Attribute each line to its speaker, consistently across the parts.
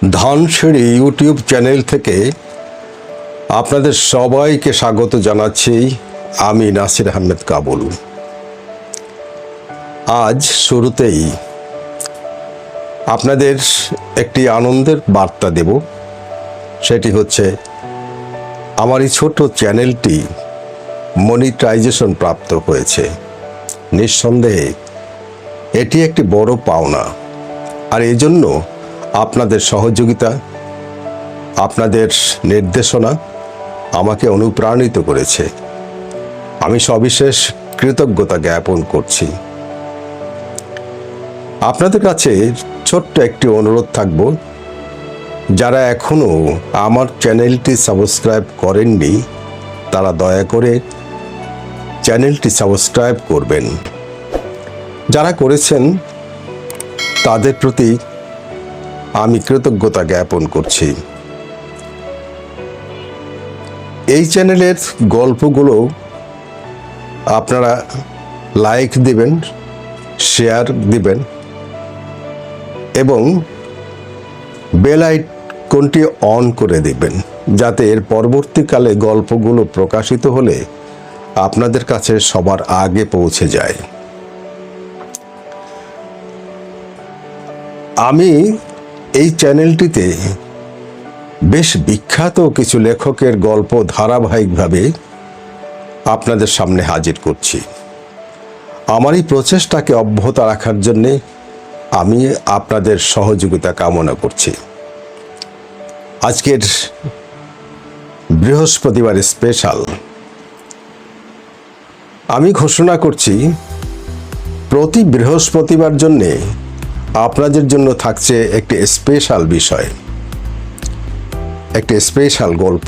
Speaker 1: Dhansiri YouTube channel থেকে আপনাদের সবাইকে স্বাগত জানাচ্ছি। আমি নাসির আহমেদ কাবুল। আজ শুরুতেই আপনাদের একটি আনন্দের বার্তা দেব। সেটি হচ্ছে আমার এই ছোট চ্যানেলটি মনিটাইজেশন প্রাপ্ত হয়েছে। নিঃসন্দেহে এটি একটি বড় পাওনা, আর এজন্য আপনাদের সহযোগিতা, আপনাদের নির্দেশনা আমাকে অনুপ্রাণিত করেছে। আমি সবিশেষ কৃতজ্ঞতা জ্ঞাপন করছি। আপনাদের কাছে ছোট্ট একটি অনুরোধ থাকব, যারা এখনো আমার চ্যানেলটি সাবস্ক্রাইব করেননি তারা দয়া করে চ্যানেলটি সাবস্ক্রাইব করবেন। যারা করেছেন তাদের প্রতি আমি কৃতজ্ঞতা জ্ঞাপন করছি। এই চ্যানেলের গল্পগুলো আপনারা লাইক দিবেন, শেয়ার দিবেন এবং বেল আইকনটি অন করে দিবেন, যাতে এর পরবর্তীকালে গল্পগুলো প্রকাশিত হলে আপনাদের কাছে সবার আগে পৌঁছে যায়। আমি এই চ্যানেলটিতে বেশ বিখ্যাত কিছু লেখকের গল্প ধারাবাহিকভাবে আপনাদের সামনে হাজির করছি। আমার এই প্রচেষ্টাকে অব্যাহত রাখার জন্যে আমি আপনাদের সহযোগিতা কামনা করছি। আজকের বৃহস্পতিবার স্পেশাল আমি ঘোষণা করছি, প্রতি বৃহস্পতিবার জন্যে আপনাদের জন্য থাকছে একটি স্পেশাল বিষয়, একটি স্পেশাল গল্প।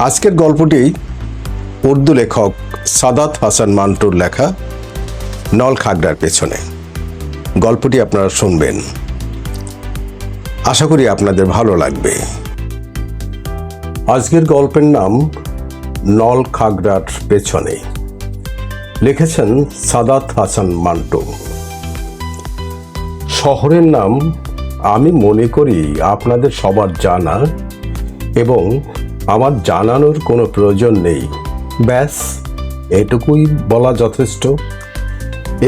Speaker 1: আজকের গল্পটি উর্দু লেখক সাদাত হাসান মান্টুর লেখা নলখাগড়ার পেছনে। গল্পটি আপনারা শুনবেন, আশা করি আপনাদের ভালো লাগবে। আজকের গল্পের নাম নলখাগড়ার পেছনে, লিখেছেন সাদাত হাসান মান্টু। শহরের নাম আমি মনে করি আপনাদের সবার জানা, এবং আমার জানানোর কোনো প্রয়োজন নেই। ব্যাস এটুকুই বলা যথেষ্ট।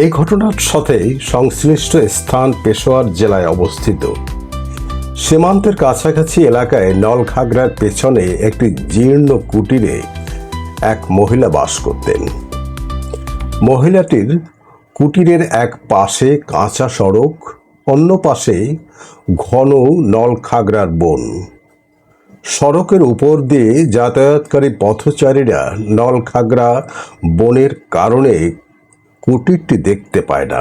Speaker 1: এই ঘটনার সাথে সংশ্লিষ্ট স্থান পেশোয়ার জেলায় অবস্থিত। সীমান্তের কাছাকাছি এলাকায় নলখাগড়ার পেছনে একটি জীর্ণ কুটিরে এক মহিলা বাস করতেন। মহিলাটির কুটিরের এক পাশে কাঁচা সড়ক, অন্য পাশে ঘন নলখাগড়ার বন। সড়কের উপর দিয়ে যাতায়াতকারী পথচারীরা নলখাগড়া বনের কারণে কুটিরটি দেখতে পায় না।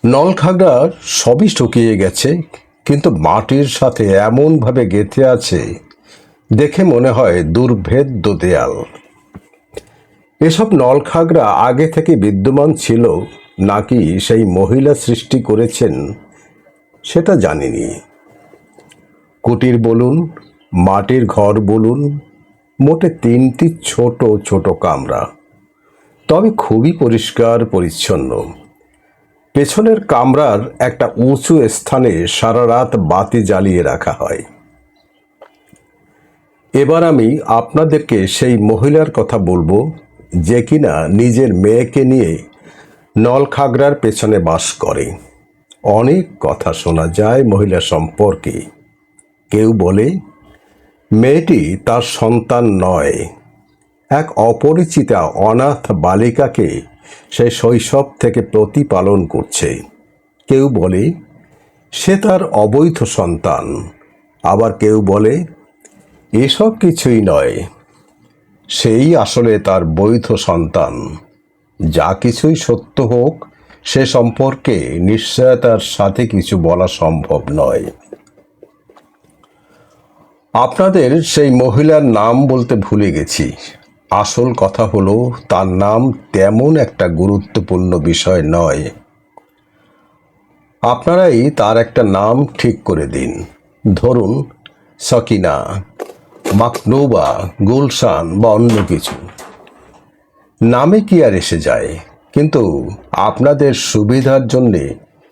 Speaker 1: নলখাগড়া সবই শুকিয়ে গেছে, কিন্তু মাটির সাথে এমনভাবে গেঁথে আছে দেখে মনে হয় দুর্ভেদ্য দেয়াল। এসব নলখাগড়া আগে থেকে বিদ্যমান ছিল নাকি সেই মহিলা সৃষ্টি করেছেন সেটা জানিনি। কুটির বলুন, মাটির ঘর বলুন, মোটে 3টি ছোট ছোট কামরা, তবে খুবই পরিষ্কার পরিচ্ছন্ন। পেছনের কামরার একটা উঁচু স্থানে সারা রাত বাতি জ্বালিয়ে রাখা হয়। এবার আমি আপনাদেরকে সেই মহিলার কথা বলবো, যে কিনা নিজের মেয়েকে নিয়ে নলখাগড়ার পেছনে বাস করে। অনেক কথা শোনা যায় মহিলা সম্পর্কে। কেউ বলে মেয়েটি তার সন্তান নয়, এক অপরিচিতা অনাথ বালিকাকে সে শৈশব থেকে প্রতিপালন করছে। কেউ বলে সে তার অবৈধ সন্তান, আবার কেউ বলে এসব কিছুই নয়, সেই আসলে তার বৈধ সন্তান। যা কিছুই সত্য হোক, সে সম্পর্কে নিশ্চয়তার সাথে কিছু বলা সম্ভব নয়। আপনাদের সেই মহিলার নাম বলতে ভুলে গেছি। আসল কথা হলো, তার নাম তেমন একটা গুরুত্বপূর্ণ বিষয় নয়। আপনারাই তার একটা নাম ঠিক করে দিন। ধরুন সকিনা, মাকনুবা, গুলশান বা অন্য কিছু। নামে কি আর এসে যায়, কিন্তু আপনাদের সুবিধার জন্যে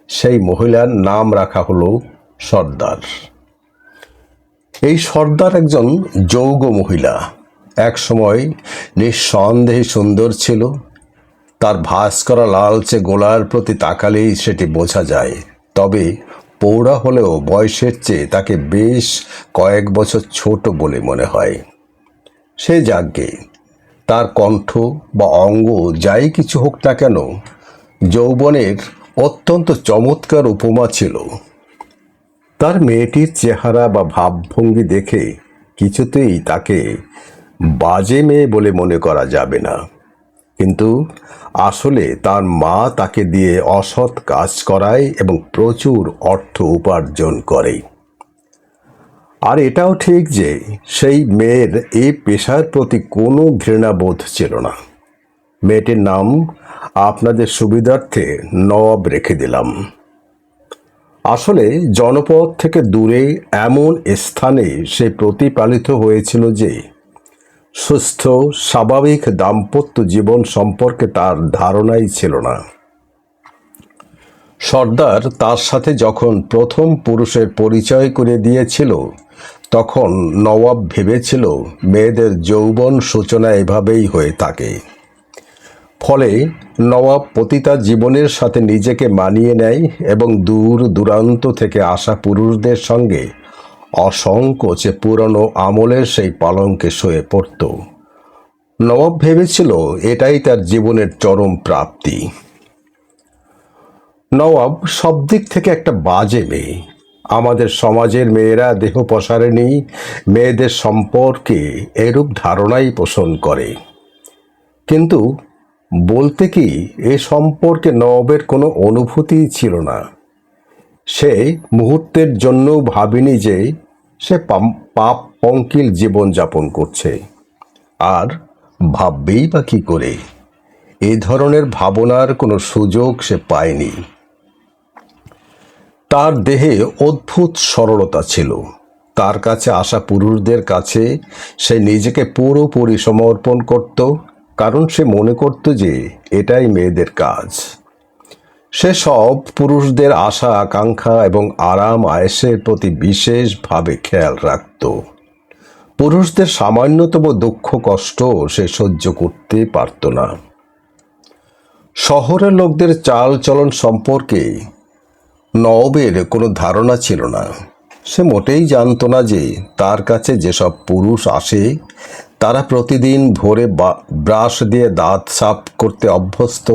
Speaker 1: সেই মহিলার নাম রাখা হলো সর্দার। এই সর্দার একজন যৌগ মহিলা। এক সময় নিঃসন্দেহে সুন্দর ছিল। তার ভাঁজ করা লালচে গোলার প্রতি তাকালেই সেটি বোঝা যায়। তবে পৌরা হলেও বয়সের চেয়ে তাকে বেশ কয়েক বছর ছোট বলে মনে হয়। সে যাজ্ঞে তার কণ্ঠ বা অঙ্গ যাই কিছু হোক না কেন, যৌবনের অত্যন্ত চমৎকার উপমা ছিল। তার মেয়েটির চেহারা বা ভাবভঙ্গি দেখে কিছুতেই তাকে বাজে মেয়ে বলে মনে করা যাবে না। কিন্তু আসলে তার মা তাকে দিয়ে অসৎ কাজ করায় এবং প্রচুর অর্থ উপার্জন করে। আর এটাও ঠিক যে সেই মেয়ের এই পেশার প্রতি কোনো ঘৃণাবোধ ছিল না। মেয়েটির নাম আপনাদের সুবিধার্থে নওয়াব রেখে দিলাম। আসলে জনপদ থেকে দূরে এমন স্থানে সে প্রতিপালিত হয়েছিল যে সুস্থ স্বাভাবিক দাম্পত্য জীবন সম্পর্কে তার ধারণাই ছিল না। সর্দার তার সাথে যখন প্রথম পুরুষের পরিচয় করে দিয়েছিল, তখন নওয়াব ভেবেছিল মেয়েদের যৌবন সূচনা এভাবেই হয়ে থাকে। ফলে নওয়াব পতিতা জীবনের সাথে নিজেকে মানিয়ে নেয় এবং দূর দূরান্ত থেকে আসা পুরুষদের সঙ্গে অসংকোচে পুরনো আমলের সেই পালঙ্কে শুয়ে পড়ত। নওয়াব ভেবেছিল এটাই তার জীবনের চরম প্রাপ্তি। নওয়াব সব দিক থেকে একটা বাজে মেয়ে। আমাদের সমাজের মেয়েরা দেহ প্রসারিণী মেয়েদের সম্পর্কে এরূপ ধারণাই পোষণ করে। কিন্তু বলতে কি, এ সম্পর্কে নওয়াবের কোনো অনুভূতিই ছিল না। সে মুহূর্তের জন্যও ভাবেনি যে সে পাপ পঙ্কিল জীবনযাপন করছে। আর ভাববেই বা কী করে? এ ধরনের ভাবনার কোনো সুযোগ সে পায়নি। তার দেহে অদ্ভুত সরলতা ছিল। তার কাছে আসা পুরুষদের কাছে সে নিজেকে পুরোপুরি সমর্পণ করত, কারণ সে মনে করত যে এটাই মেয়েদের কাজ। সে সব পুরুষদের আশা আকাঙ্ক্ষা এবং আরাম আয়েশের প্রতি বিশেষভাবে খেয়াল রাখত। পুরুষদের সামান্যতম দুঃখ কষ্ট সে সহ্য করতে পারত না। শহরের লোকদের চাল চলন সম্পর্কে নওয়াবের কোনো ধারণা ছিল না। সে মোটেই জানত না যে তার কাছে যেসব পুরুষ আসে তারা প্রতিদিন ভোরে ব্রাশ দিয়ে দাঁত সাফ করতে অভ্যস্ত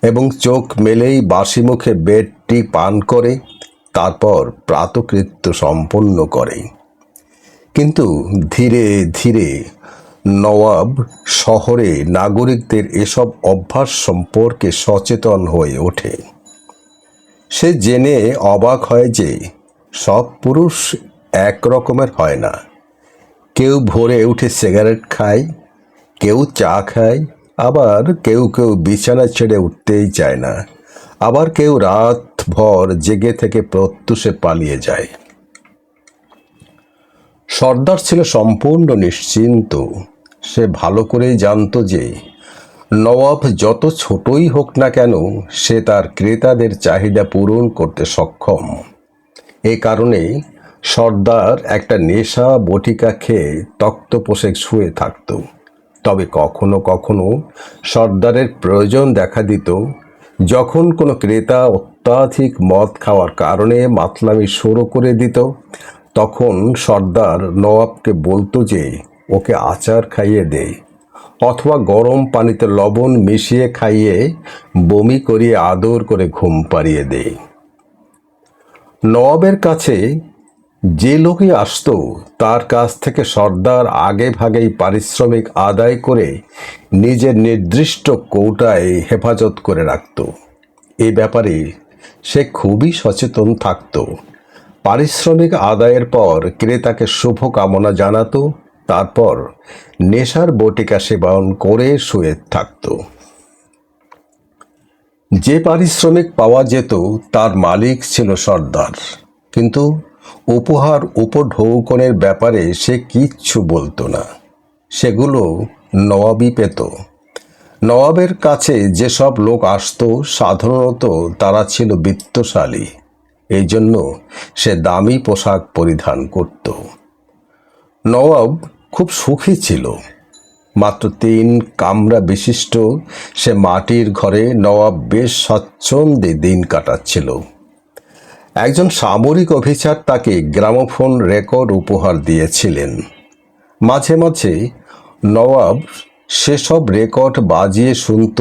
Speaker 1: এবং চোখ মেলেই বাসি মুখে বেড টি পান করে তারপর প্রাতকৃত্য সম্পন্ন করে। কিন্তু ধীরে ধীরে নওয়াব শহরে নাগরিকদের এসব অভ্যাস সম্পর্কে সচেতন হয়ে ওঠে। সে জেনে অবাক হয় যে সব পুরুষ এক রকমের হয় না। কেউ ভোরে উঠে সিগারেট খায়, কেউ চা খায়, আবার কেউ কেউ বিছানা ছেড়ে উঠতেই চায় না, আবার কেউ রাতভর জেগে থেকে প্রত্যুষে পালিয়ে যায়। সর্দার ছিল সম্পূর্ণ নিশ্চিন্ত। সে ভালো করেই জানত যে নওয়াব যত ছোটই হোক না কেন সে তার ক্রেতাদের চাহিদা পূরণ করতে সক্ষম। এ কারণে সর্দার একটা নেশা বটিকা খেয়ে তক্তপোষে শুয়ে থাকত। তবে কখনো কখনো সর্দারের প্রয়োজন দেখা দিত। যখন কোনো ক্রেতা অত্যাধিক মদ খাওয়ার কারণে মাতলামি শুরু করে দিত, তখন সর্দার নওয়াবকে বলতো যে ওকে আচার খাইয়ে দেয়, অথবা গরম পানিতে লবণ মিশিয়ে খাইয়ে বমি করিয়ে আদর করে ঘুম পাড়িয়ে দেয়। নওয়াবের কাছে যে লোকই আসতো তার কাছ থেকে সর্দার আগে ভাগেই পারিশ্রমিক আদায় করে নিজের নির্দিষ্ট কৌটায় হেফাজত করে রাখত। এ ব্যাপারে সে খুবই সচেতন থাকত। পারিশ্রমিক আদায়ের পর ক্রেতাকে শুভ কামনা জানাতো, তারপর নেশার বটিকা সেবন করে শুয়ে থাকত। যে পারিশ্রমিক পাওয়া যেত তার মালিক ছিল সর্দার, কিন্তু উপহার উপঢৌকনের ব্যাপারে সে কিচ্ছু বলতো না। সেগুলো নওয়াবই পেত। নবাবের কাছে যেসব লোক আসতো সাধারণত তারা ছিল বিত্তশালী, এই জন্য সে দামি পোশাক পরিধান করত। নবাব খুব সুখী ছিল। মাত্র 3 কামরা বিশিষ্ট সে মাটির ঘরে নবাব বেশ স্বচ্ছন্দে দিন কাটাচ্ছিল। একজন সামরিক অফিসার তাকে গ্রামোফোন রেকর্ড উপহার দিয়েছিলেন। মাঝে মাঝে নবাব সেসব রেকর্ড বাজিয়ে শুনত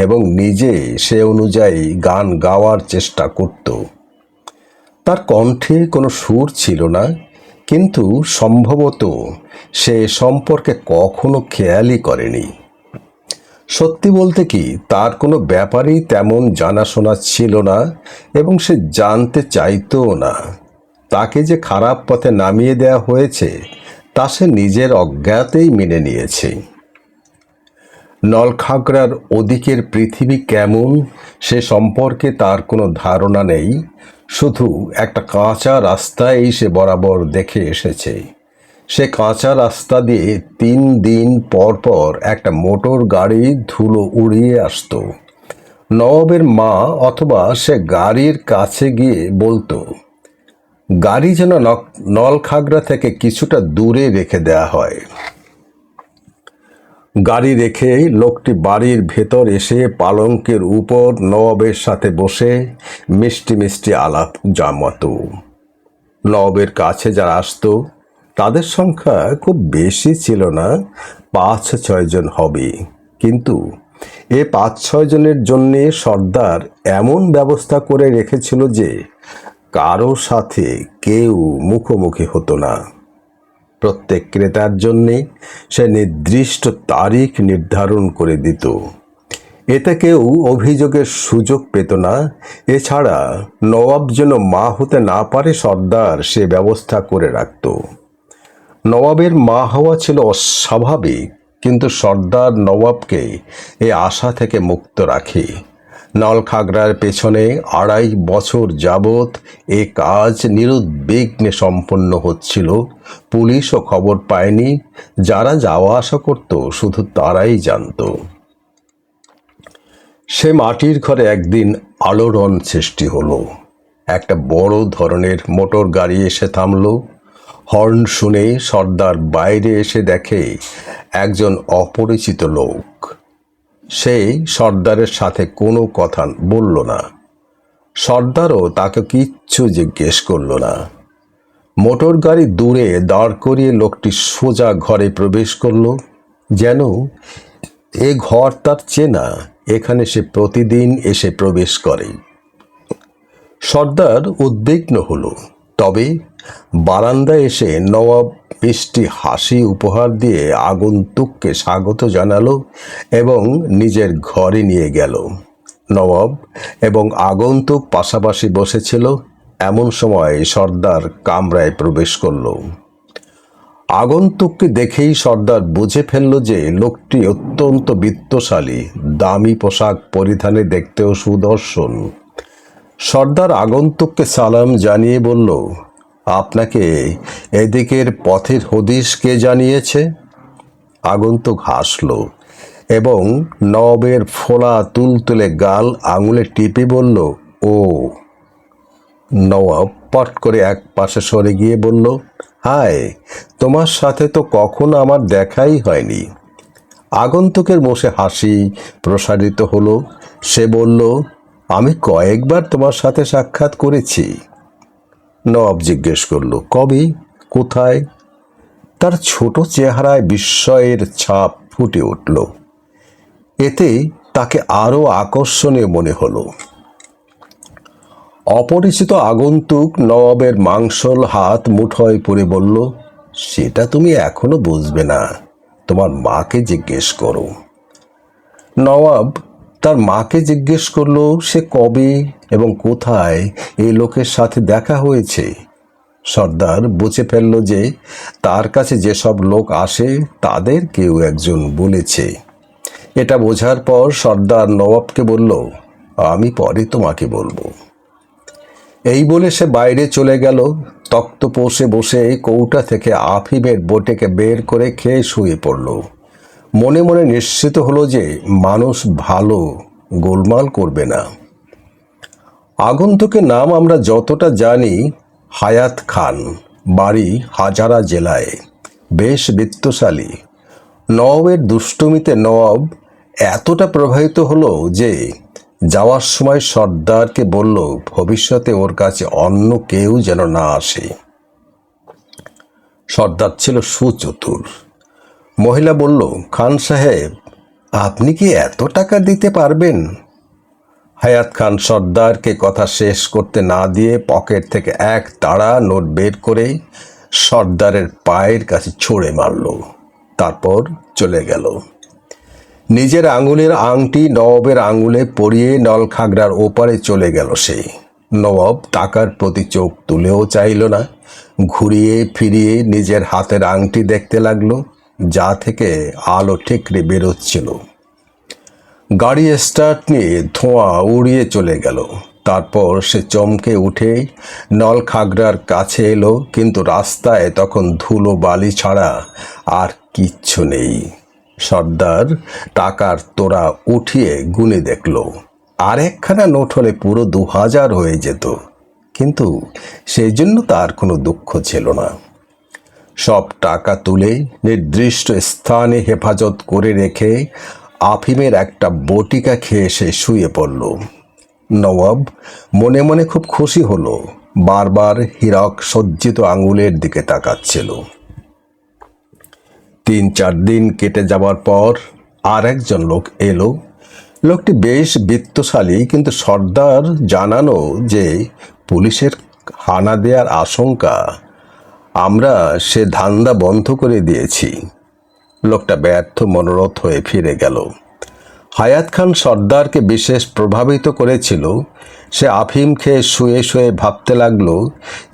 Speaker 1: এবং নিজে সে অনুযায়ী গান গাওয়ার চেষ্টা করত। তার কণ্ঠে কোনো সুর ছিল না, কিন্তু সম্ভবত সে সম্পর্কে কখনো খেয়ালই করেনি। সত্যি বলতে কি, তার কোনো ব্যাপারেই তেমন জানাশোনা ছিল না এবং সে জানতে চাইতও না। তাকে যে খারাপ পথে নামিয়ে দেওয়া হয়েছে তা সে নিজের অজ্ঞাতেই মেনে নিয়েছে। নলখাগড়ার ওদিকের পৃথিবী কেমন সে সম্পর্কে তার কোনো ধারণা নেই। শুধু একটা কাঁচা রাস্তায় সে বরাবর দেখে এসেছে। সে কাঁচা রাস্তা দিয়ে 3 দিন পর পর একটা মোটর গাড়ি ধুলো উড়িয়ে আসতো। নবাবের মা অথবা সে গাড়ির কাছে গিয়ে বলতো, গাড়ি যেন নলখাগড়া থেকে কিছুটা দূরে রেখে দেয়া হয়। গাড়ি রেখে লোকটি বাড়ির ভেতর এসে পালঙ্কের উপর নবাবের সাথে বসে মিষ্টি মিষ্টি আলাপ জমাতো। নবাবের কাছে যারা আসতো তাদের সংখ্যা খুব বেশি ছিল না, 5-6 জন হবে। কিন্তু এ 5-6 জনের জন্যে সর্দার এমন ব্যবস্থা করে রেখেছিল যে কারো সাথে কেউ মুখোমুখি হতো না। প্রত্যেক ক্রেতার জন্যে সে নির্দিষ্ট তারিখ নির্ধারণ করে দিত। এতে কেউ অভিযোগের সুযোগ পেত না। এছাড়া নবাব যেন মা হতে না পারে সর্দার সে ব্যবস্থা করে রাখত। নবাবের মা হওয়া ছিল অস্বাভাবিক, কিন্তু সর্দার নবাবকে এ আশা থেকে মুক্ত রাখে। নলখাগড়ার পেছনে 2.5 বছর যাবৎ এ কাজ নিরুদ্বিঘ্নে সম্পন্ন হচ্ছিল। পুলিশও খবর পায়নি। যারা যাওয়া আসা করত শুধু তারাই জানত। সে মাটির ঘরে একদিন আলোড়ন সৃষ্টি হলো। একটা বড় ধরনের মোটর গাড়ি এসে থামলো। হর্ন শুনে সর্দার বাইরে এসে দেখে একজন অপরিচিত লোক। সে সর্দারের সাথে কোনো কথা বলল না। সর্দারও তাকে কিচ্ছু জিজ্ঞেস করল না। মোটর গাড়ি দূরে দাঁড় করিয়ে লোকটি সোজা ঘরে প্রবেশ করল। যেন এ ঘর তার চেনা, এখানে সে প্রতিদিন এসে প্রবেশ করে। সর্দার উদ্বিগ্ন হলো। তবে বারান্দায় এসে নবাব মিষ্টি হাসি উপহার দিয়ে আগন্তুককে স্বাগত জানালো এবং নিজের ঘরে নিয়ে গেল। নবাব এবং আগন্তুক পাশাপাশি বসেছিল। এমন সময় সর্দার কামরায় প্রবেশ করল। আগন্তুককে দেখেই সর্দার বুঝে ফেলল যে লোকটি অত্যন্ত বিত্তশালী, দামি পোশাক পরিধানে দেখতেও সুদর্শন। সর্দার আগন্তুককে সালাম জানিয়ে বলল, আপনাকে এদিকের পথের হদিশ কে জানিয়েছে? আগন্তুক হাসল এবং নবাবের ফোলা তুলতুলে গাল আঙুলে টিপে বলল, ও। নবাব পট করে এক পাশে সরে গিয়ে বলল, হায়, তোমার সাথে তো কখনো আমার দেখাই হয়নি। আগন্তুকের মুখে হাসি প্রসারিত হলো। সে বলল, আমি কয়েকবার তোমার সাথে সাক্ষাৎ করেছি। নবাব জিজ্ঞেস করল, কবে, কোথায়? তার ছোট চেহারায় বিস্ময়ের ছাপ ফুটে উঠল। এতে তাকে আরো আকর্ষণীয় মনে হলো। অপরিচিত আগন্তুক নবাবের মাংসল হাত মুঠোয় পড়ে বলল, সেটা তুমি এখনো বুঝবে না, তোমার মাকে জিজ্ঞেস করো। নবাব তার মাকে জিজ্ঞেস করলো সে কবে এবং কোথায় এই লোকের সাথে দেখা হয়েছে। সর্দার বুঝে ফেলল যে তার কাছে যেসব লোক আসে তাদের কেউ একজন বলেছে। এটা বোঝার পর সর্দার নবাবকে বলল, আমি পরে তোমাকে বলবো। এই বলে সে বাইরে চলে গেল। তক্তপোষে বসে কৌটা থেকে আফিমের বোটেকে বের করে খেয়ে শুয়ে পড়ল। মনে মনে নিশ্চিত হলো যে মানুষ ভালো, গোলমাল করবে না। আগন্তুকের নাম আমরা যতটা জানি, হায়াত খান, বাড়ি হাজারা জেলায়, বেশ বিত্তশালী। নওয়াবের দুষ্টুমিতে নওয়াব এতটা প্রভাবিত হলো যে যাওয়ার সময় সর্দারকে বলল ভবিষ্যতে ওর কাছে অন্য কেউ যেন না আসে। সর্দার ছিল সুচতুর। মহিলা বলল, খান সাহেব, আপনি কি এত টাকা দিতে পারবেন? হায়াত খান সর্দারকে কথা শেষ করতে না দিয়ে পকেট থেকে এক তাড়া নোট বের করে সর্দারের পায়ের কাছে ছুঁড়ে মারল, তারপর চলে গেল। নিজের আঙুলের আংটি নবাবের আঙুলে পরিয়ে নলখাগড়ার ওপারে চলে গেল সে। নবাব টাকার প্রতি চোখ তুলেও চাইল না। ঘুরিয়ে ফিরিয়ে নিজের হাতের আংটি দেখতে লাগলো, যা থেকে আলো ঠিকরে বেরোচ্ছিল। গাড়ি স্টার্ট নিয়ে ধোঁয়া উড়িয়ে চলে গেল। তারপর সে চমকে উঠে নলখাগড়ার কাছে এলো, কিন্তু রাস্তায় তখন ধুলো বালি ছাড়া আর কিচ্ছু নেই। সর্দার টাকার তোড়া উঠিয়ে গুনে দেখল, আর একখানা নোট হলে পুরো 2000 হয়ে যেত, কিন্তু সেই জন্য তার কোনো দুঃখ ছিল না। সব টাকা তুলে নির্দিষ্ট স্থানে হেফাজত করে রেখে আফিমের একটা বটিকা খেয়ে সে শুয়ে পড়ল। নওয়াব মনে মনে খুব খুশি হলো, বারবার হীরক সজ্জিত আঙুলের দিকে তাকাচ্ছিল। 3-4 দিন কেটে যাবার পর আর একজন লোক এলো। লোকটি বেশ বিত্তশালী, কিন্তু সর্দার জানানো যে পুলিশের হানা দেওয়ার আশঙ্কা, আমরা সে ধান্দা বন্ধ করে দিয়েছি। লোকটা ব্যর্থ মনোরথ হয়ে ফিরে গেল। হায়াত খান সর্দারকে বিশেষ প্রভাবিত করেছিল। সে আফিম খেয়ে শুয়ে শুয়ে ভাবতে লাগলো,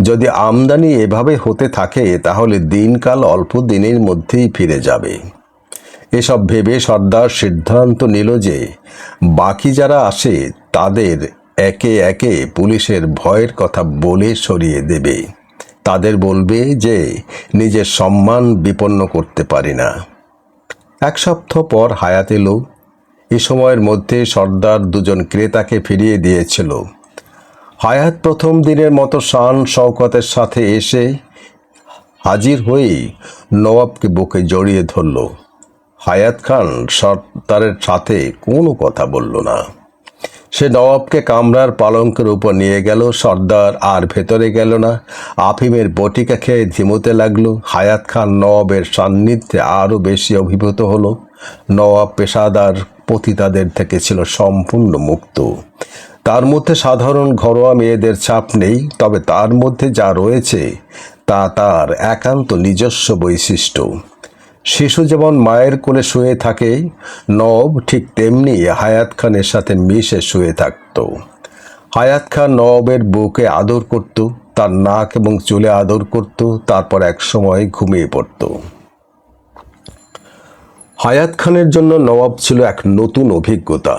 Speaker 1: যদি আমদানি এভাবে হতে থাকে তাহলে দিনকাল অল্প দিনের মধ্যেই ফিরে যাবে। এসব ভেবে সর্দার সিদ্ধান্ত নিল যে বাকি যারা আসে তাদের একে একে পুলিশের ভয়ের কথা বলে সরিয়ে দেবে। তাদের বলবে যে নিজের সম্মান বিপন্ন করতে পারি না। 1 সপ্তাহ পর হায়াত এলো। এ সময়ের মধ্যে সর্দার 2জন ক্রেতাকে ফিরিয়ে দিয়েছিল। হায়াত প্রথম দিনের মতো শান শওকতের সাথে এসে হাজির হয়েই নবাবকে বুকে জড়িয়ে ধরল। হায়াত খান সর্দারের সাথে কোনো কথা বলল না। সে নবাবকে কামরার পালঙ্কের উপর নিয়ে গেল। সর্দার আর ভেতরে গেল না। আফিমের বটিকা খেয়ে ঝিমোতে লাগলো। হায়াত খান নবাবের সান্নিধ্যে আরও বেশি অভিভূত হলো। নবাব পেশাদার পতিতাদের থেকে ছিল সম্পূর্ণ মুক্ত। তার মধ্যে সাধারণ ঘরোয়া মেয়েদের ছাপ নেই, তবে তার মধ্যে যা রয়েছে তা তার একান্ত নিজস্ব বৈশিষ্ট্য। শিশু যেমন মায়ের কোলে শুয়ে থাকে, নওয়াব ঠিক তেমনি হায়াত খানের সাথে মিশে শুয়ে থাকত। হায়াত খান নওয়াবের বুকে আদর করত, তার নাক এবং চুলে আদর করত, তারপর একসময় ঘুমিয়ে পড়ত। হায়াত খানের জন্য নওয়াব ছিল এক নতুন অভিজ্ঞতা।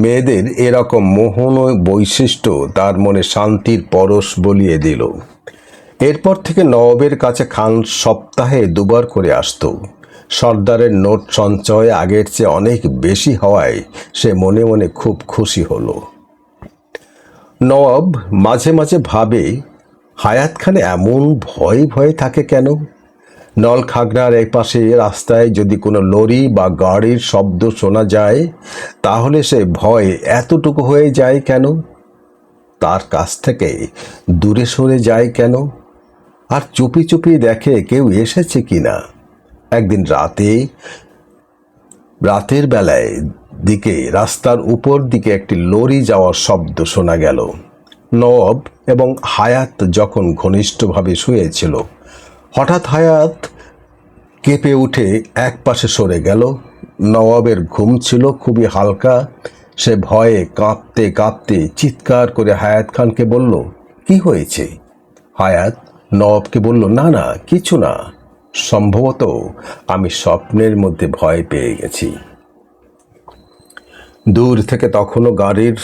Speaker 1: মেয়েদের এরকম মোহন বৈশিষ্ট্য তার মনে শান্তির পরশ বলিয়ে দিল। এরপর থেকে নওয়াবের কাছে খান সপ্তাহে 2 বার করে আসত। সর্দারের নোট সঞ্চয় আগের চেয়ে অনেক বেশি হওয়ায় সে মনে মনে খুব খুশি হলো। নওয়াব মাঝে মাঝে ভাবে, হায়াত খান এমন ভয়ে ভয়ে থাকে কেন? নলখাগড়ার এই পাশে রাস্তায় যদি কোনো লরি বা গাড়ির শব্দ শোনা যায়, তাহলে সে ভয় এতটুকু হয়ে যায় কেন? তার কাছ থেকে দূরে সরে যায় কেন? আর চুপি চুপি দেখে কেউ এসেছে কিনা। একদিন রাতের বেলায় দিকে রাস্তার উপর দিকে একটি লরি যাওয়ার শব্দ শোনা গেল। নওয়াব এবং হায়াত যখন ঘনিষ্ঠভাবে শুয়েছিল, হঠাৎ হায়াত কেঁপে উঠে এক পাশে সরে গেল। নওয়াবের ঘুম ছিল খুবই হালকা। সে ভয়ে কাঁপতে কাঁপতে চিৎকার করে হায়াত খানকে বলল, কি হয়েছে? হায়াত নওয়াবকে বলল, না না, কিছু না, সম্ভবত আমি স্বপ্নের মধ্যে ভয় পেয়ে গেছি। দূর থেকে তখনও গাড়ির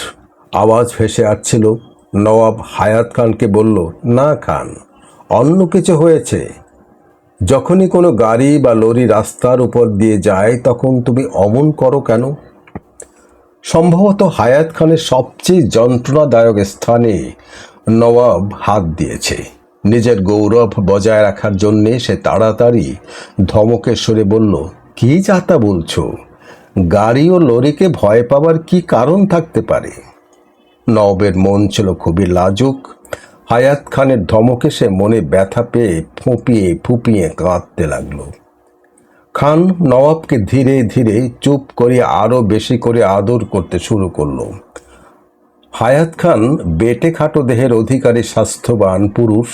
Speaker 1: আওয়াজ ভেসে আসছিল। নওয়াব হায়াত খানকে বলল, না খান, অন্য কিছু হয়েছে। যখনই কোনো গাড়ি বা লরি রাস্তার উপর দিয়ে যায় তখন তুমি অমন করো কেন? সম্ভবত হায়াত খানের সবচেয়ে যন্ত্রণাদায়ক স্থানে নওয়াব হাত দিয়েছে। নিজের গৌরব বজায় রাখার জন্যে সে তাড়াতাড়ি ধমকের সরে বলল, কি যাতা বলছো? গাড়ি ও লরিকে ভয় পাবার কি কারণ থাকতে পারে? নওয়াবের মন ছিল খুবই লাজুক। হায়াত খানের ধমকে সে মনে ব্যথা পেয়ে ফুঁপিয়ে ফুঁপিয়ে কাঁদতে লাগলো। খান নওয়াবকে ধীরে ধীরে চুপ করিয়ে আরো বেশি করে আদর করতে শুরু করলো। হায়াত খান বেটে খাটো দেহের অধিকারী স্বাস্থ্যবান পুরুষ।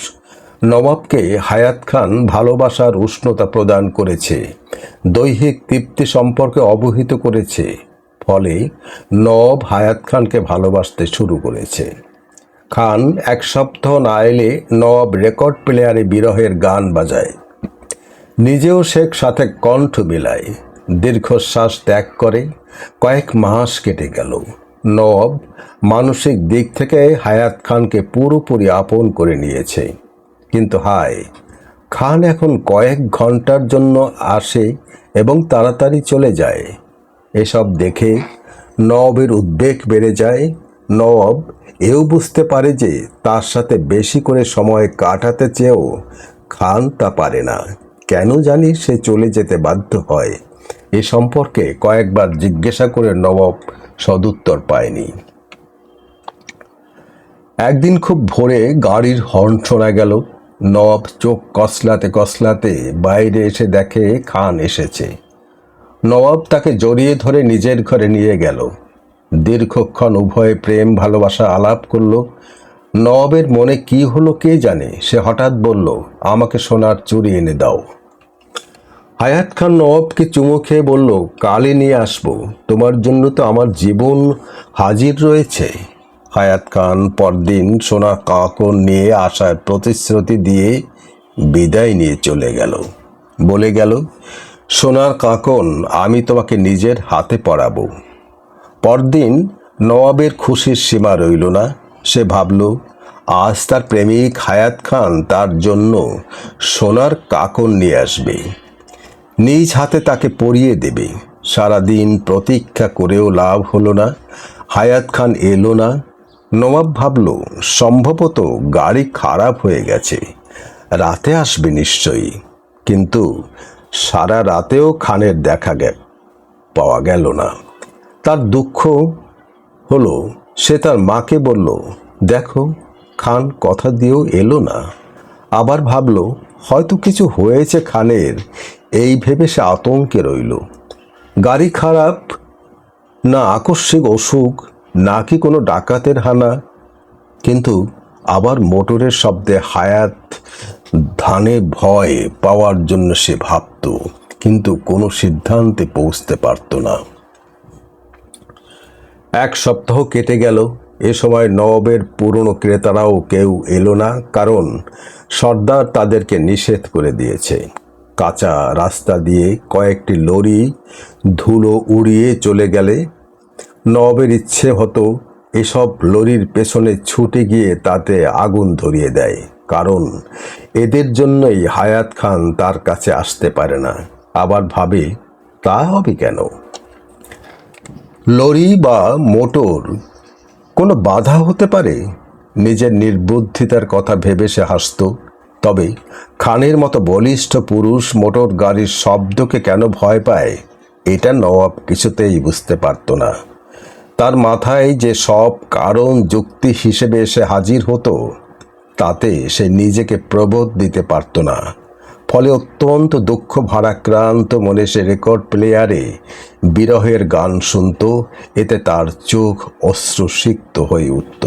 Speaker 1: নবাবকে হায়াত খান ভালোবাসার উষ্ণতা প্রদান করেছে, দৈহিক তৃপ্তি সম্পর্কে অবহিত করেছে। ফলে নবাব হায়াত খানকে ভালোবাসতে শুরু করেছে। খান এক সপ্তাহ না এলে নবাব রেকর্ড প্লেয়ারে বিরহের গান বাজায়, নিজেও সে সাথে কণ্ঠ মিলায়, দীর্ঘশ্বাস ত্যাগ করে। কয়েক মাস কেটে গেল। নওয়াব মানসিক দিক থেকে হায়াত খানকে পুরোপুরি আপন করে নিয়েছে। কিন্তু হায়, খান এখন কয়েক ঘন্টার জন্য আসে এবং তাড়াতাড়ি চলে যায়। এসব দেখে নওয়াবের উদ্বেগ বেড়ে যায়। নওয়াব এও বুঝতে পারে যে তার সাথে বেশি করে সময় কাটাতে চেয়েও খান তা পারে না। কেন জানি সে চলে যেতে বাধ্য হয়। এ সম্পর্কে কয়েকবার জিজ্ঞাসা করে নবাব সদুত্তর পায়নি। একদিন খুব ভোরে গাড়ির হর্ন শোনা গেল। নবাব চোখ কসলাতে কসলাতে বাইরে এসে দেখে খান এসেছে। নবাব তাকে জড়িয়ে ধরে নিজের ঘরে নিয়ে গেল। দীর্ঘক্ষণ উভয়ে প্রেম ভালোবাসা আলাপ করল। নবাবের মনে কি হলো কে জানে, সে হঠাৎ বলল, আমাকে সোনার চুড়ি এনে দাও। হায়াত খান নওয়াবকে চুমু খেয়ে বলল, কালই নিয়ে আসবো, তোমার জন্য তো আমার জীবন হাজির রয়েছে। হায়াত খান পরদিন সোনার কাঁকন নিয়ে আসার প্রতিশ্রুতি দিয়ে বিদায় নিয়ে চলে গেল। বলে গেল, সোনার কাঁকন আমি তোমাকে নিজের হাতে পরাবো। পরদিন নওয়াবের খুশির সীমা রইল না। সে ভাবল, আজ তার প্রেমিক হায়াত খান তার জন্য সোনার কাঁকন নিয়ে আসবে, নিজ হাতে তাকে পরিয়ে দেবে। সারাদিন প্রতীক্ষা করেও লাভ হলো না। হায়াত খান এলো না। নবাব ভাবল, সম্ভবত গাড়ি খারাপ হয়ে গেছে, রাতে আসবে নিশ্চয়ই। কিন্তু সারা রাতেও খানের দেখা পাওয়া গেল না। তার দুঃখ হলো। সে তার মাকে বলল, দেখো, খান কথা দিয়েও এলো না। আবার ভাবল, হয়তো কিছু হয়েছে খানের, এই ভেবে সে আতঙ্কে রইল। গাড়ি খারাপ, না আকস্মিক অসুখ, নাকি কোনো ডাকাতের হানা। কিন্তু আবার মোটরের শব্দে হায়াত ধানে ভয় পাওয়ার জন্য সে ভাবত, কিন্তু কোনো সিদ্ধান্তে পৌঁছতে পারত না। এক সপ্তাহ কেটে গেল। এ সময় নওয়াবের পুরনো ক্রেতারাও কেউ এলো না, কারণ সর্দার তাদেরকে নিষেধ করে দিয়েছে। কাঁচা রাস্তা দিয়ে কয়েকটি লরি ধুলো উড়িয়ে চলে গেলে নওয়াবের ইচ্ছে হতো এসব লরির পেছনে ছুটে গিয়ে তাতে আগুন ধরিয়ে দেয়, কারণ এদের জন্যই হায়াত খান তার কাছে আসতে পারে না। আবার ভাবে, তা হবে কেন? লরি বা মোটর কোনো বাধা হতে পারে? নিজের নির্বুদ্ধিতার কথা ভেবে সে হাসত। তবে খানের মতো বলিষ্ঠ পুরুষ মোটর গাড়ির শব্দকে কেন ভয় পায়, এটা নওয়াব কিছুতেই বুঝতে পারত না। তার মাথায় যে সব কারণ যুক্তি হিসেবে এসে হাজির হতো, তাতে সে নিজেকে প্রবোধ দিতে পারত না। ফলে অত্যন্ত দুঃখ ভারাক্রান্ত মনে সে রেকর্ড প্লেয়ারে বিরহের গান শুনত। এতে তার চোখ অশ্রুসিক্ত হয়ে উঠত।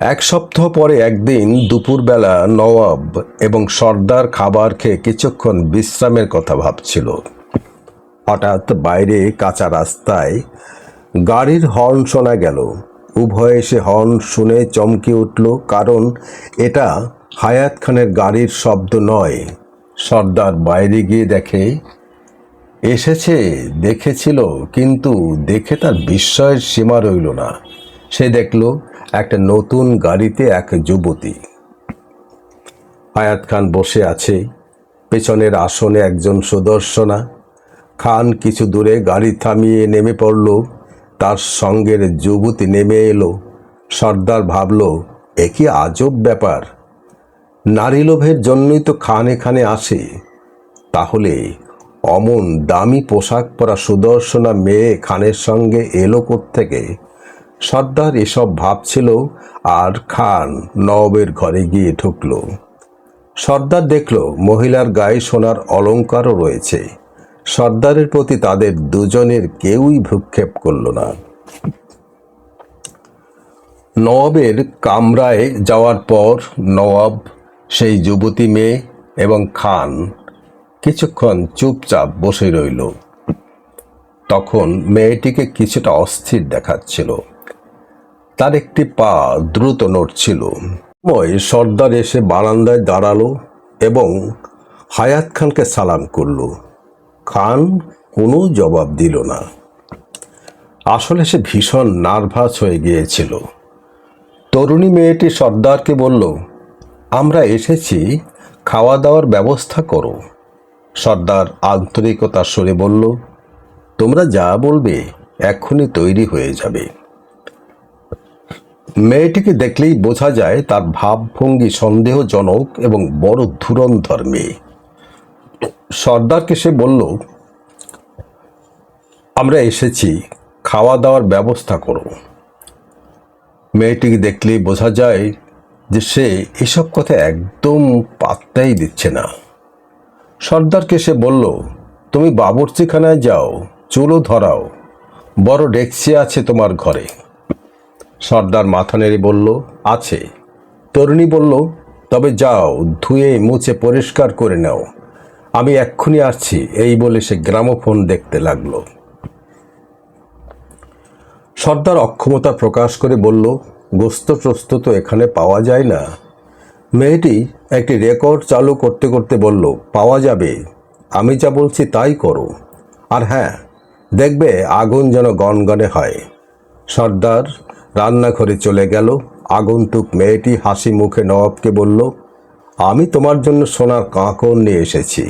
Speaker 1: এক সপ্তাহ পরে একদিন দুপুরবেলা নওয়াব এবং সর্দার খাবার খেয়ে কিছুক্ষণ বিশ্রামের কথা ভাবছিল। হঠাৎ বাইরে কাঁচা রাস্তায় গাড়ির হর্ন শোনা গেল। উভয়ে সে হর্ন শুনে চমকে উঠল, কারণ এটা হায়াত খানের গাড়ির শব্দ নয়। সর্দার বাইরে গিয়ে দেখে এসেছে, দেখেছিল, কিন্তু দেখে তার বিস্ময়ের সীমা রইল না। সে দেখল একটা নতুন গাড়িতে এক যুবতী। হায়াত খান বসে আছে, পেছনের আসনে একজন সুদর্শনা। খান কিছু দূরে গাড়ি থামিয়ে নেমে পড়ল। তার সঙ্গের যুবতী নেমে এলো। সর্দার ভাবল, এ কি আজব ব্যাপার! নারী লোভের জন্যই তো খান এখানে আসে। তাহলে অমন দামি পোশাক পরা সুদর্শনা মেয়ে খানের সঙ্গে এলো কোত্থেকে? সর্দার এসব ভাবছিল, আর খান নবাবের ঘরে গিয়ে ঢুকল। সর্দার দেখল মহিলার গায়ে সোনার অলংকারও রয়েছে। সর্দারের প্রতি তাদের দুজনের কেউই ভ্রুক্ষেপ করল না। নবাবের কামরায় যাওয়ার পর নবাব, সেই যুবতী মেয়ে এবং খান কিছুক্ষণ চুপচাপ বসে রইল। তখন মেয়েটিকে কিছুটা অস্থির দেখাচ্ছিল। তার একটি পা দ্রুত নড়ছিল। সর্দার এসে বারান্দায় দাঁড়ালো এবং হায়াত খানকে সালাম করল। খান কোনো জবাব দিল না। আসলে সে ভীষণ নার্ভাস হয়ে গিয়েছিল। তরুণী মেয়েটি সর্দারকে বলল, আমরা এসেছি, খাওয়া দাওয়ার ব্যবস্থা করো। সর্দার আন্তরিকতার স্বরে বলল, তোমরা যা বলবে এক্ষুনি তৈরি হয়ে যাবে। মেয়েটিকে দেখলেই বোঝা যায় তার ভাবভঙ্গি সন্দেহজনক এবং বড় ধুরন্ধর মেয়ে। সর্দারকে সে বলল, আমরা এসেছি, খাওয়া দাওয়ার ব্যবস্থা করো। মেয়েটিকে দেখলেই বোঝা যায় যে সে এসব কথা একদম পাত্তাই দিচ্ছে না। সর্দারকে সে বলল, তুমি বাবুর্চিখানায় যাও, চুলো ধরাও, বড় ডেকচি আছে তোমার ঘরে। সর্দার মাথা নেড়ে বলল, আছে। তরুণী বলল, তবে যাও, ধুয়ে মুছে পরিষ্কার করে নাও, আমি এক্ষুনি আসছি। এই বলে সে গ্রামোফোন দেখতে লাগলো। সর্দার অক্ষমতা প্রকাশ করে বলল, গোস্ত টোস্ত তো এখানে পাওয়া যায় না। মেয়েটি একটি রেকর্ড চালু করতে করতে বলল, পাওয়া যাবে, আমি যা বলছি তাই করো। আর হ্যাঁ, দেখবে আগুন যেন গনগনে হয়। সর্দার রান্নাঘরে চলে গেল। আগন্তুক মেয়েটি হাসি মুখে নবাবকে বলল, আমি তোমার জন্য সোনার কাঁকন নিয়ে এসেছি।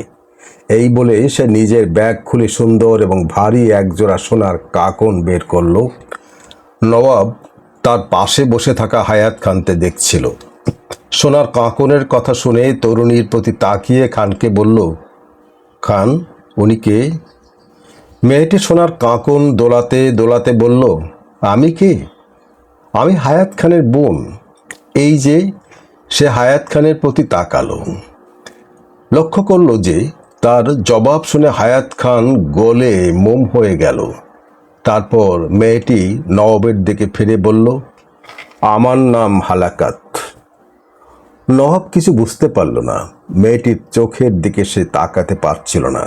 Speaker 1: এই বলে সে নিজের ব্যাগ খুলে সুন্দর এবং ভারী একজোড়া সোনার কাঁকন বের করল। নবাব তার পাশে বসে থাকা হায়াত খানকে দেখছিল। সোনার কাঁকনের কথা শুনে তরুণীর প্রতি তাকিয়ে খানকে বলল, খান, উনি কে? মেয়েটি সোনার কাঁকন দোলাতে দোলাতে বলল, আমি কে? আমি হায়াত খানের বোন। এই যে। সে হায়াত খানের প্রতি তাকালো। লক্ষ্য করল যে তার জবাব শুনে হায়াত খান গলে মোম হয়ে গেল। তারপর মেয়েটি নবাবের দিকে ফিরে বলল, আমার নাম হালাকাত। নবাব কিছু বুঝতে পারল না। মেয়েটির চোখের দিকে সে তাকাতে পারছিল না।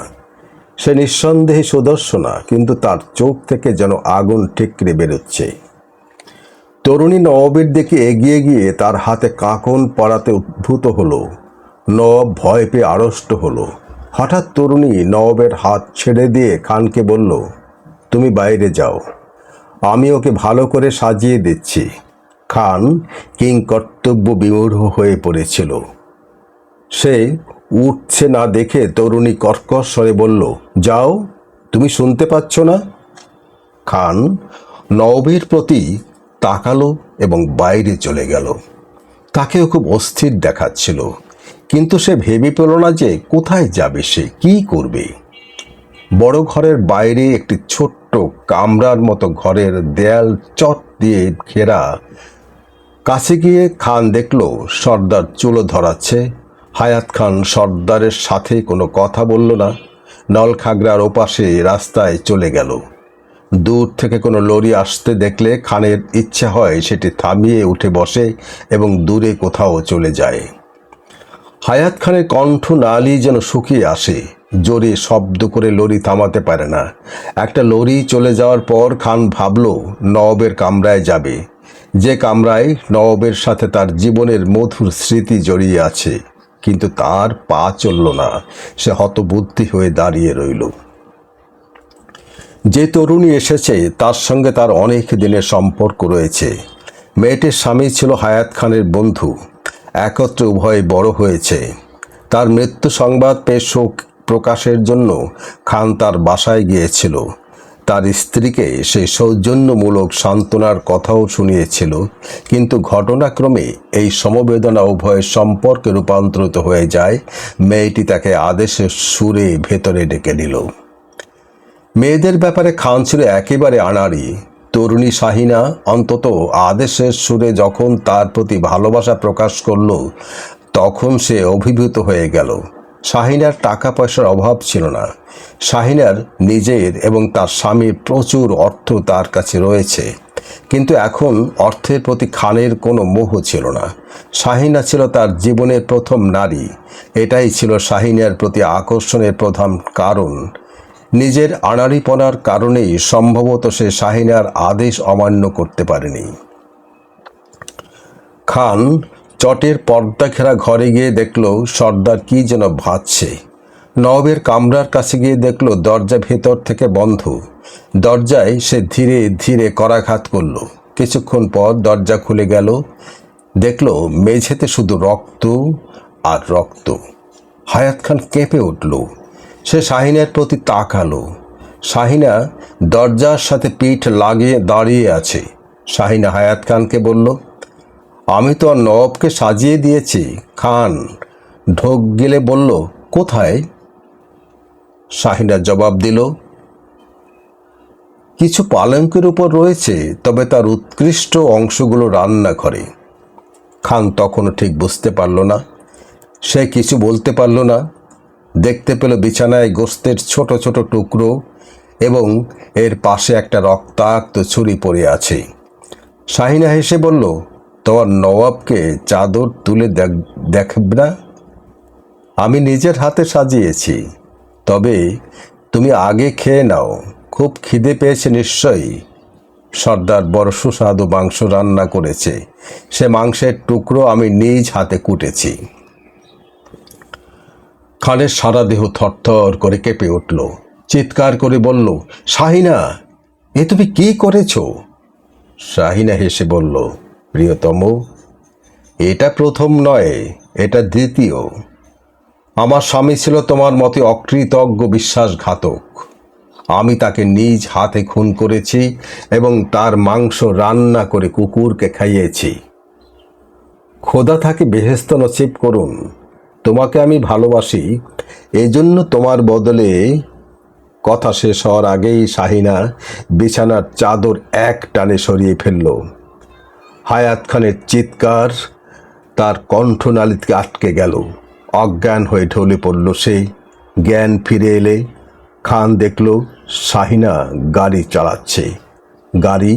Speaker 1: সে নিঃসন্দেহে সুদর্শনা, কিন্তু তার চোখ থেকে যেন আগুন ঠিকরে বেরোচ্ছে। তরুণী নবাবের দিকে এগিয়ে গিয়ে তার হাতে কাঁকন পরাতে উদ্ভূত হলো। নবাব ভয় পেয়ে আড়ষ্ট হলো। হঠাৎ তরুণী নবাবের হাত ছেড়ে দিয়ে খানকে বলল, তুমি বাইরে যাও, আমি ওকে ভালো করে সাজিয়ে দিচ্ছি। খান কিংকর্তব্য বিমূঢ় হয়ে পড়েছিল। সে উঠছে না দেখে তরুণী কর্কশ স্বরে বলল, যাও, তুমি শুনতে পাচ্ছ না? খান নবাবের প্রতি তাকালো এবং বাইরে চলে গেল। তাকেও খুব অস্থির দেখাচ্ছিল, কিন্তু সে ভেবে পেল না যে কোথায় যাবে, সে কি করবে। বড় ঘরের বাইরে একটি ছোট্ট কামরার মতো ঘরের দেয়াল চট দিয়ে ঘেরা। কাছে গিয়ে খান দেখল সর্দার চুলো ধরাচ্ছে। হায়াত খান সর্দারের সাথে কোনো কথা বলল না। নলখাগড়ার ওপাশে রাস্তায় চলে গেল। দূর থেকে কোনো লরি আসতে দেখলে খানের ইচ্ছে হয় সেটি থামিয়ে উঠে বসে এবং দূরে কোথাও চলে যায়। হায়াত খানের কণ্ঠ নালি যেন শুকিয়ে আসে। জোরে শব্দ করে লরি থামাতে পারে না। একটা লরি চলে যাওয়ার পর খান ভাবল নবাবের কামরায় যাবে, যে কামরায় নবাবের সাথে তার জীবনের মধুর স্মৃতি জড়িয়ে আছে। কিন্তু তার পা চলল না। সে হতবুদ্ধি হয়ে দাঁড়িয়ে রইল। যে তরুণী এসেছে তার সঙ্গে তার অনেক দিনের সম্পর্ক রয়েছে। মেয়েটির স্বামী ছিল হায়াত খানের বন্ধু। একত্রে উভয় বড় হয়েছে। তার মৃত্যু সংবাদ পেয়ে শোক প্রকাশের জন্য খান তার বাসায় গিয়েছিল। তার স্ত্রীকে সে সৌজন্যমূলক সান্ত্বনার কথাও শুনিয়েছিল, কিন্তু ঘটনাক্রমে এই সমবেদনা উভয়ের সম্পর্কে রূপান্তরিত হয়ে যায়। মেয়েটি তাকে আদেশের সুরে ভেতরে ডেকে নিল। মেয়েদের ব্যাপারে খান ছিল একেবারে আনাড়ি। তরুণী শাহিনা অন্তত আদেশের সুরে যখন তার প্রতি ভালোবাসা প্রকাশ করল, তখন সে অভিভূত হয়ে গেল। শাহিনার টাকা পয়সার অভাব ছিল না। শাহিনার নিজের এবং তার স্বামীর প্রচুর অর্থ তার কাছে রয়েছে, কিন্তু এখন অর্থের প্রতি খানের কোনো মোহ ছিল না। শাহিনা ছিল তার জীবনের প্রথম নারী। এটাই ছিল শাহিনার প্রতি আকর্ষণের প্রধান কারণ। নিজের আনাড়িপনার কারণেই সম্ভবত সে শাহিনার আদেশ অমান্য করতে পারেনি। খান চটের পর্দা ঘেরা ঘরে গিয়ে দেখল সর্দার কি যেন ভাবছে। নবাবের কামরার কাছে গিয়ে দেখল দরজা ভেতর থেকে বন্ধ। দরজায় সে ধীরে ধীরে করাঘাত করল। কিছুক্ষণ পর দরজা খুলে গেল। দেখল মেঝেতে শুধু রক্ত আর রক্ত। হায়াত খান কেঁপে উঠল। সে শাহিনার প্রতি তাকালো। শাহিনা দরজার সাথে পিঠ লাগিয়ে দাঁড়িয়ে আছে। শাহিনা হায়াত খানকে বলল, আমি তো আর নবাবকে সাজিয়ে দিয়েছি। খান ঢোক গিলে বলল, কোথায়? শাহিনা জবাব দিল, কিছু পালঙ্কের উপর রয়েছে, তবে তার উৎকৃষ্ট অংশগুলো রান্না করে। খান তখনও ঠিক বুঝতে পারল না। সে কিছু বলতে পারল না। দেখতে পেল বিছানায় গোস্তের ছোট ছোট টুকরো এবং এর পাশে একটা রক্তাক্ত ছুরি পড়ে আছে। শাহিনা হেসে বলল, তোমার নবাবকে চাদর তুলে দেখব না? আমি নিজের হাতে সাজিয়েছি। তবে তুমি আগে খেয়ে নাও, খুব খিদে পেয়েছে নিশ্চয়ই। সর্দার বড় সুস্বাদু মাংস রান্না করেছে। সে মাংসের টুকরো আমি নিজ হাতে কুটেছি। খানের সারা দেহ থরথর করে কেঁপে উঠল। চিৎকার করে বলল, শাহিনা, এ তুমি কি করেছ? শাহিনা হেসে বলল, প্রিয়তম, এটা প্রথম নয়, এটা দ্বিতীয়। আমার স্বামী ছিল তোমার মতে অকৃতজ্ঞ বিশ্বাসঘাতক। আমি তাকে নিজ হাতে খুন করেছি এবং তার মাংস রান্না করে কুকুরকে খাইয়েছি। খোদা তাকে বেহেশত নসিব করুন। তোমাকে আমি ভালোবাসি, এজন্য তোমার বদলে। কথা শেষ হওয়ার আগেই শাহিনা বিছানার চাদর এক টানে সরিয়ে ফেলল। হায়াত খানের চিৎকার তার কণ্ঠনালীতে আটকে গেল। অজ্ঞান হয়ে ঢলে পড়ল সে। জ্ঞান ফিরে এলে খান দেখল শাহিনা গাড়ি চালাচ্ছে। গাড়ি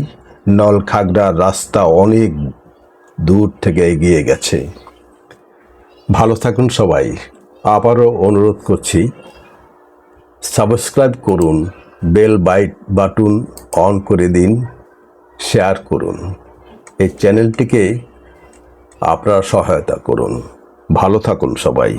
Speaker 1: নলখাগড়ার রাস্তা অনেক দূর থেকে এগিয়ে গেছে। ভালো থাকুন সবাই। আবারও অনুরোধ করছি, সাবস্ক্রাইব করুন, বেল বাটন অন করে দিন, শেয়ার করুন। এই চ্যানেলটিকে আপনারা সহায়তা করুন। ভালো থাকুন সবাই।